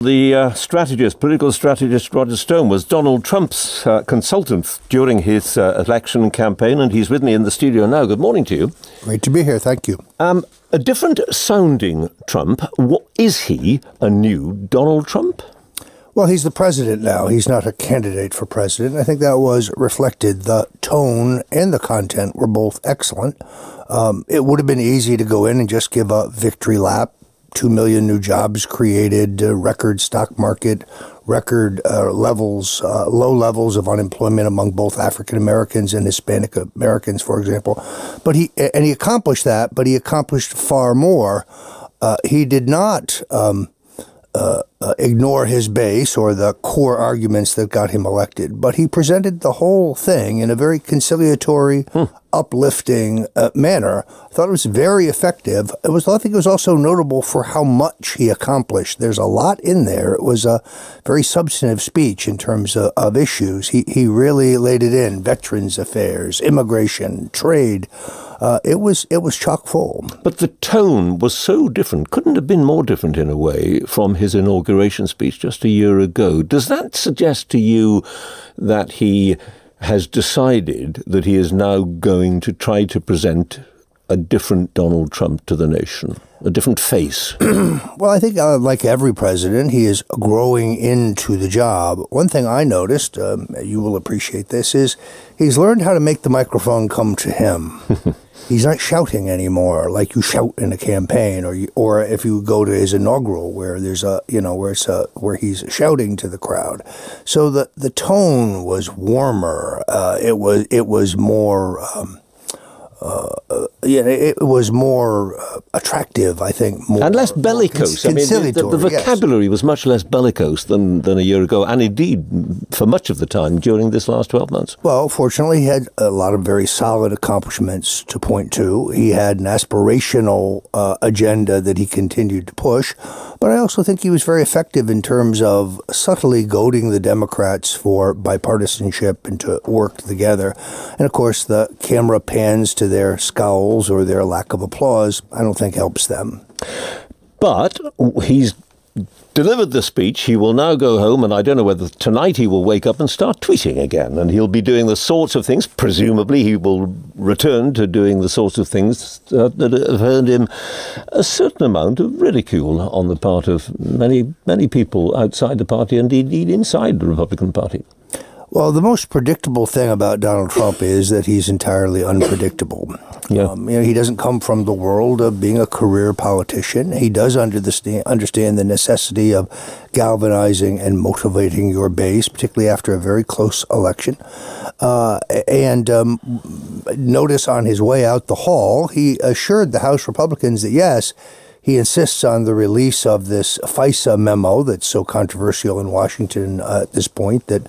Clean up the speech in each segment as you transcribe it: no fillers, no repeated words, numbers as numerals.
The political strategist Roger Stone was Donald Trump's consultant during his election campaign, and he's with me in the studio now. Good morning to you. Great to be here, thank you. A different sounding Trump. Is he a new Donald Trump? Well, he's the president now. He's not a candidate for president. I think that was reflected. The tone and the content were both excellent. It would have been easy to go in and just give a victory lap. 2 million new jobs created, record stock market, record low levels of unemployment among both African Americans and Hispanic Americans, for example. But he accomplished that, but he accomplished far more. He did not ignore his base or the core arguments that got him elected, but he presented the whole thing in a very conciliatory, uplifting manner. I thought it was very effective. I think it was also notable for how much he accomplished. There's a lot in there. It was a very substantive speech in terms of issues. He really laid it in: veterans affairs, immigration, trade. It was chock full. But the tone was so different. Couldn't have been more different in a way from his inauguration speech just a year ago. Does that suggest to you that he has decided that he is now going to try to present a different Donald Trump to the nation, a different face? Well, I think like every president, he is growing into the job. One thing I noticed, you will appreciate this, is he's learned how to make the microphone come to him. He's not shouting anymore like you shout in a campaign, or if you go to his inaugural where there's where he's shouting to the crowd. So the tone was warmer. It was more. It was more attractive, I think. More, and less bellicose. The vocabulary was much less bellicose than a year ago, and indeed for much of the time during this last 12 months. Well, fortunately, he had a lot of very solid accomplishments to point to. He had an aspirational agenda that he continued to push, but I also think he was very effective in terms of subtly goading the Democrats for bipartisanship and to work together. And of course, the camera pans to their scowls or their lack of applause, I don't think helps them. But he's delivered the speech. He will now go home, and I don't know whether tonight he will wake up and start tweeting again, and he'll be doing the sorts of things. Presumably he will return to doing the sorts of things that have earned him a certain amount of ridicule on the part of many people outside the party and indeed inside the Republican Party. Well, the most predictable thing about Donald Trump is that he's entirely unpredictable. Yeah. He doesn't come from the world of being a career politician. He does understand the necessity of galvanizing and motivating your base, particularly after a very close election. Notice on his way out the hall, he assured the House Republicans that, yes, he insists on the release of this FISA memo that's so controversial in Washington at this point, that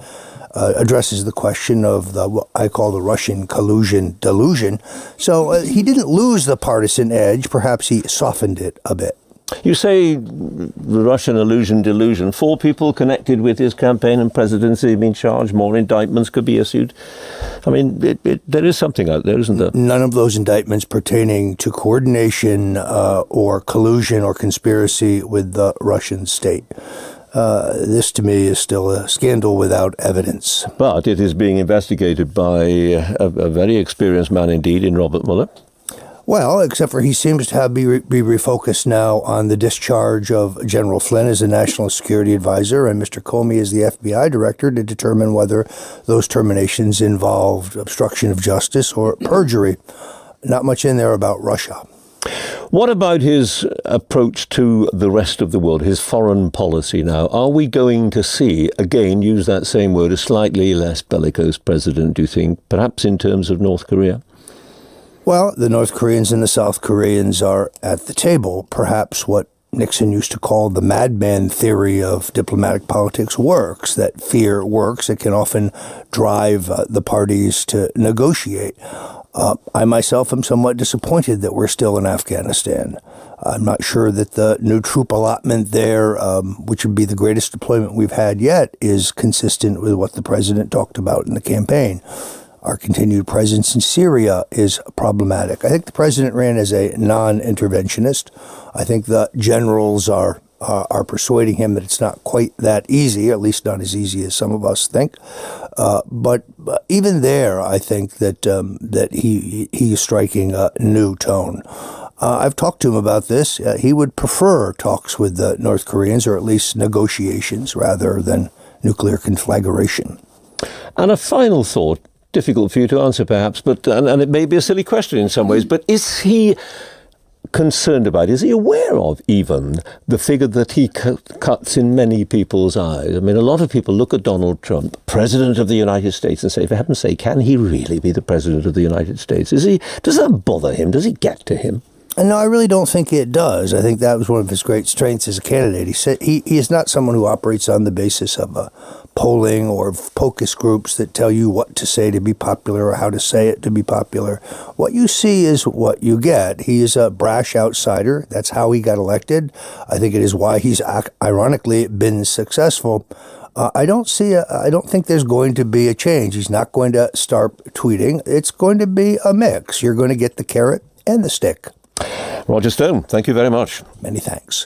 addresses the question of what I call the Russian collusion delusion. So he didn't lose the partisan edge. Perhaps he softened it a bit. You say the Russian illusion delusion. 4 people connected with his campaign and presidency have been charged. More indictments could be issued. I mean, there is something out there, isn't there? None of those indictments pertaining to coordination or collusion or conspiracy with the Russian state. This, to me, is still a scandal without evidence. But it is being investigated by a very experienced man indeed in Robert Mueller. Well, except for he seems to be refocused now on the discharge of General Flynn as a national security advisor and Mr. Comey as the FBI director to determine whether those terminations involved obstruction of justice or perjury. Not much in there about Russia. What about his approach to the rest of the world, his foreign policy now? Are we going to see, again, use that same word, a slightly less bellicose president, do you think, perhaps in terms of North Korea? Well, the North Koreans and the South Koreans are at the table. Perhaps what Nixon used to call the madman theory of diplomatic politics works, that fear works. It can often drive the parties to negotiate. I myself am somewhat disappointed that we're still in Afghanistan. I'm not sure that the new troop allotment there, which would be the greatest deployment we've had yet, is consistent with what the president talked about in the campaign. Our continued presence in Syria is problematic. I think the president ran as a non-interventionist. I think the generals are are persuading him that it's not quite that easy, at least not as easy as some of us think. But even there, I think that that he is striking a new tone. I've talked to him about this. He would prefer talks with the North Koreans, or at least negotiations, rather than nuclear conflagration. And a final thought, difficult for you to answer perhaps, but and it may be a silly question in some ways, but is he concerned about, is he aware of even the figure that he cuts in many people's eyes? I mean, a lot of people look at Donald Trump, President of the United States, and say, for heaven's sake, can he really be the President of the United States? Does that bother him? Does it get to him? And no, I really don't think it does. I think that was one of his great strengths as a candidate. He said he is not someone who operates on the basis of polling or focus groups that tell you what to say to be popular or how to say it to be popular. What you see is what you get. He is a brash outsider. That's how he got elected. I think it is why he's ironically been successful. I don't think there's going to be a change. He's not going to start tweeting. It's going to be a mix. You're going to get the carrot and the stick. Roger Stone, thank you very much. Many thanks.